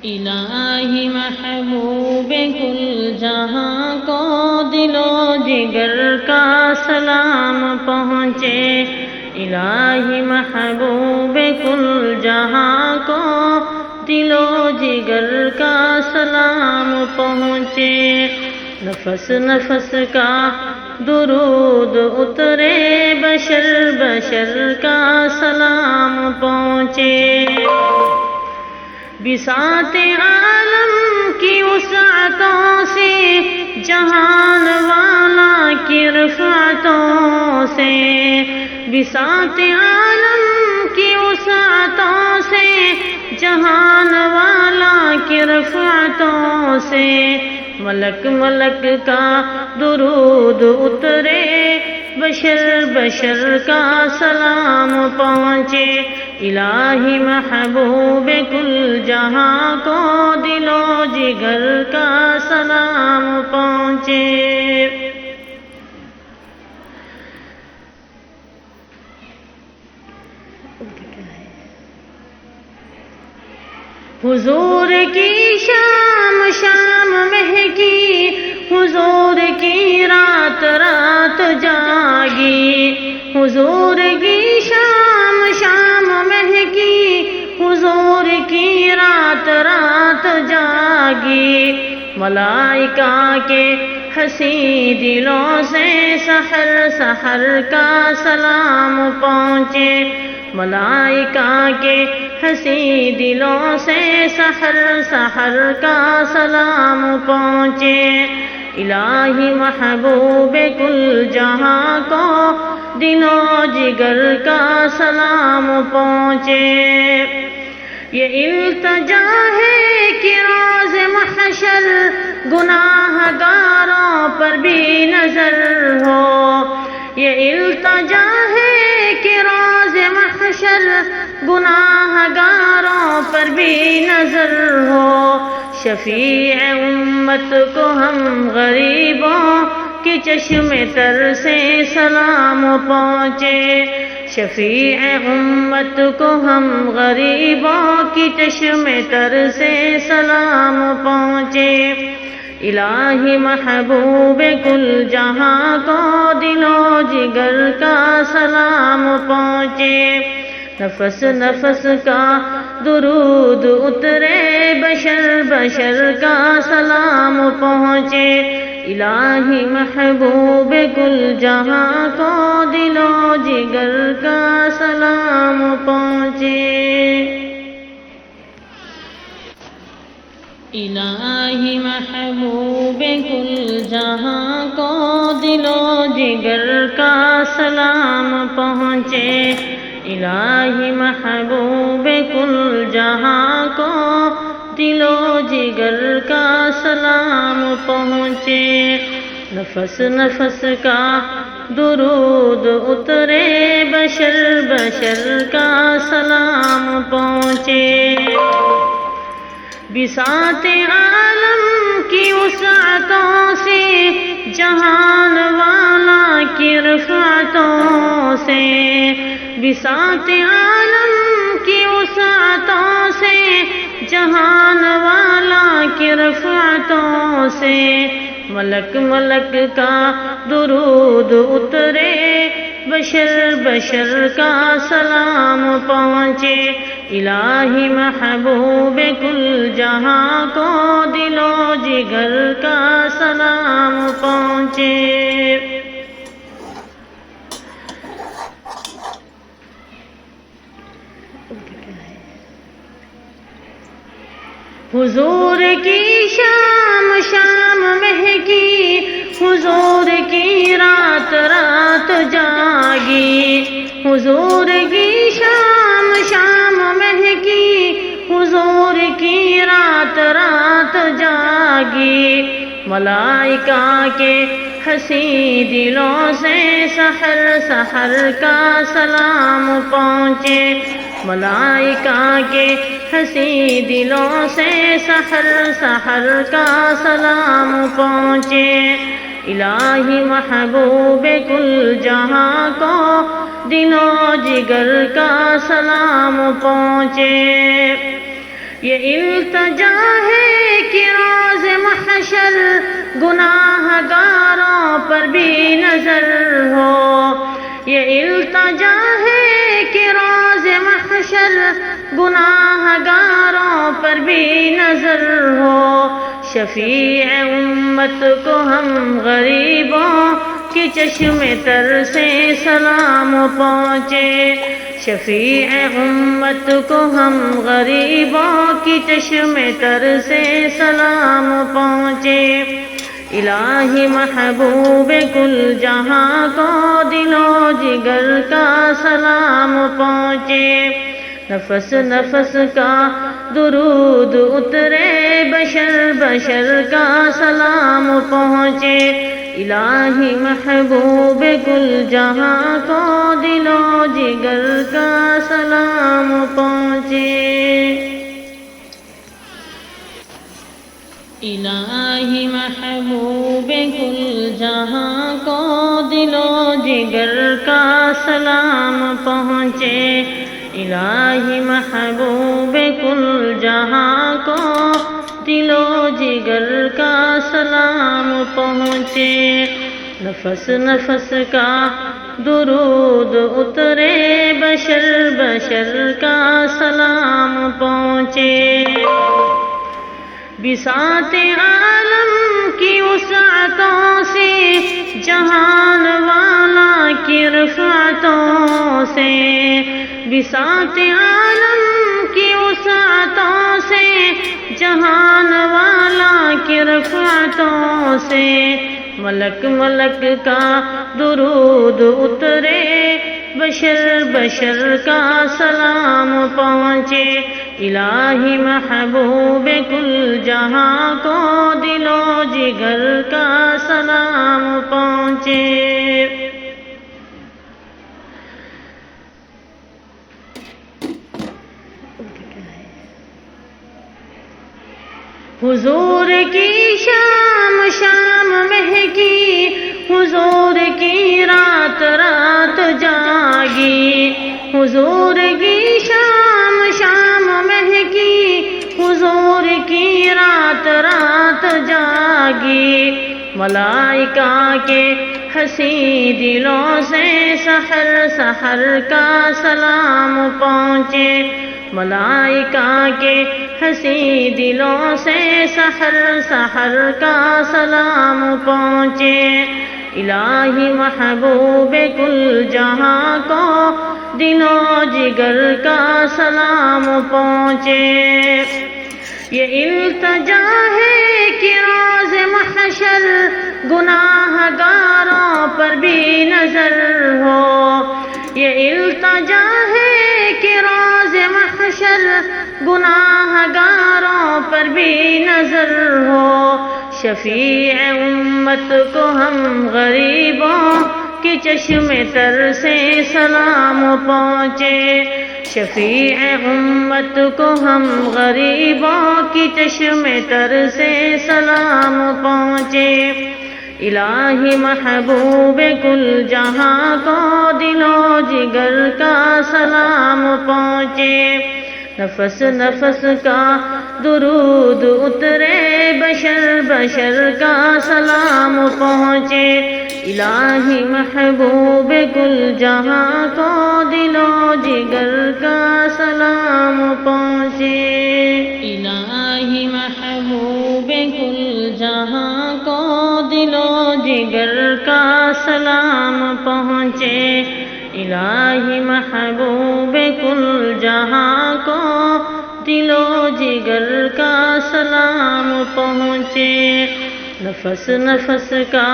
الہی محبوب کل جہاں کو دل و جگر کا سلام پہنچے۔ الہی محبوب کل جہاں کو دل و جگر کا سلام پہنچے۔ نفس نفس کا درود اترے، بشر بشر کا سلام پہنچے۔ بساط عالم کی وسعتوں سے، جہان والا کی رفعتوں سے، بساط عالم کی وسعتوں سے، جہان والا کی رفعتوں سے، ملک ملک کا درود اترے، بشر بشر کا سلام پہنچے۔ الہی محبوب کل جہاں کو دل و جگر کا سلام پہنچے۔ حضور کی شام شام مہکی، حضور کی رات رات جاگی، حضور کی شام شام مہکی، حضور کی رات رات جاگی۔ ملائکہ کے حسین دلوں سے سحر سحر کا سلام پہنچے۔ ملائکہ کے حسین دلوں سے سحر سحر کا سلام پہنچے۔ الہی محبوب کل جہاں کو دل و جگر کا سلام پہنچے۔ یہ التجا ہے کہ روز محشر گناہ گاروں پر بھی نظر ہو، یہ التجا ہے کہ روز محشر گناہ گاروں پر بھی نظر ہو۔ شفیع امت کو ہم غریبوں کے چشم تر سے سلام پہنچے۔ شفیع امت کو ہم غریبوں کی چشم تر سے سلام پہنچے۔ الہی محبوب کل جہاں کو دل و جگر کا سلام پہنچے۔ نفس نفس کا درود اترے، بشر بشر کا سلام پہنچے۔ الہی محبوب کل جہاں کو دل و جگر کا سلام پہنچے۔ الہی محبوب کل جہاں کو دل و جگر کا سلام پہنچے۔ الہی محبوب کل جہاں کو دل و جگر کا سلام پہنچے۔ نفس نفس کا درود اترے، بشر بشر کا سلام پہنچے۔ بساط عالم کی وسعتوں سے، جہان والا کی رفعتوں سے، بساط عالم کی وسعتوں سے، جہان والا کی رفعتوں سے، ملک ملک کا درود اترے، بشر بشر کا سلام پہنچے۔ الہی محبوب کل جہاں کو دل و جگر کا سلام پہنچے۔ حضور کی شام شام مہکی، حضور کی رات رات جاگی، حضور کی شام شام مہکی، حضور کی رات رات جاگی۔ ملائکہ کے حسین دلوں سے سحر سحر کا سلام پہنچے۔ ملائکہ کے حسین دلوں سے سحر سحر کا سلام پہنچے۔ الہی محبوب کل جہاں کو دل و جگر کا سلام پہنچے۔ یہ التجا ہے کہ روز محشر گناہ گاروں پر بھی نظر ہو، یہ التجا ہے کہ روز محشر گناہ گاروں پر بھی نظر ہو، شفیع امت کو ہم غریبوں کے چشم تر سے سلام پہنچے، شفیع امت کو ہم غریبوں کی چشم تر سے سلام پہنچے، الہی محبوب کل جہاں کو دل و جگر کا سلام پہنچے، نفس نفس کا درود اترے، بشر بشر کا سلام پہنچے، الہی محبوب کل جہاں کو دل و جگر کا سلام پہنچے، الہی محبوب کل جہاں کو دل و جگر کا سلام پہنچے، الہی محبوب کل جہاں کو دل و جگر کا سلام پہنچے، نفس نفس کا درود اترے، بشر بشر کا سلام پہنچے، بساط عالم کی وسعتوں سے، جہان والا کی رفعتوں سے، بساط عالم کی وسعتوں سے، جہان والا کی رفعتوں سے، ملک ملک کا درود اترے، بشر بشر کا سلام پہنچے، الہی محبوب کل جہاں کو دل و جگر کا سلام پہنچے، حضور کی شام شام مہکی، حضور کی رات رات جاگی، حضور کی شام شام مہکی، حضور کی رات رات جاگی، ملائکہ کے حسین دلوں سے سحر سحر کا سلام پہنچے، ملائکہ کے حسین دلوں سے سحر سحر کا سلام پہنچے، الہی محبوب کل جہاں کو دل و جگر کا سلام پہنچے، یہ التجا ہے کہ روز محشر گناہ گاروں پر بھی نظر ہو، یہ التجا ہے کہ روز محشر گناہ گاروں پر بھی نظر ہو، شفیع امت کو ہم غریبوں کے چشم تر سے سلام پہنچے، شفیع امت کو ہم غریبوں کی چشم تر سے سلام پہنچے، الہی محبوب کل جہاں کو دل و جگر کا سلام پہنچے، نفس نفس کا درود اترے، بشر بشر کا سلام پہنچے، الہی محبوب کل جہاں کو دل و جگر کا سلام پہنچے، الہی محبوب کل جہاں کو دل و جگر کا سلام پہنچے، الہی محبوب کل جہاں کو دل و جگر کا سلام پہنچے، نفس نفس کا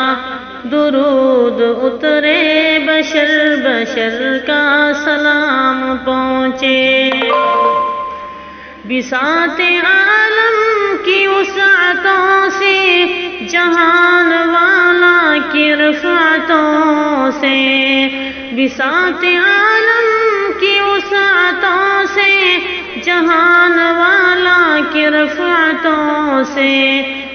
درود اترے، بشر بشر کا سلام پہنچے، بساط عالم کی وسعتوں سے، جہان والا کی رفعتوں سے، بساط عالم کی وسعتوں سے، جہان والا کی رفعتوں سے،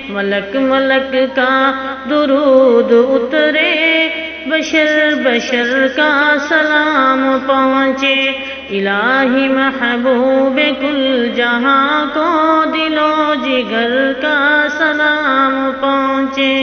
ملک ملک کا درود اترے، بشر بشر کا سلام پہنچے، الہی محبوب کل جہاں کو دل و جگر کا سلام پہنچے۔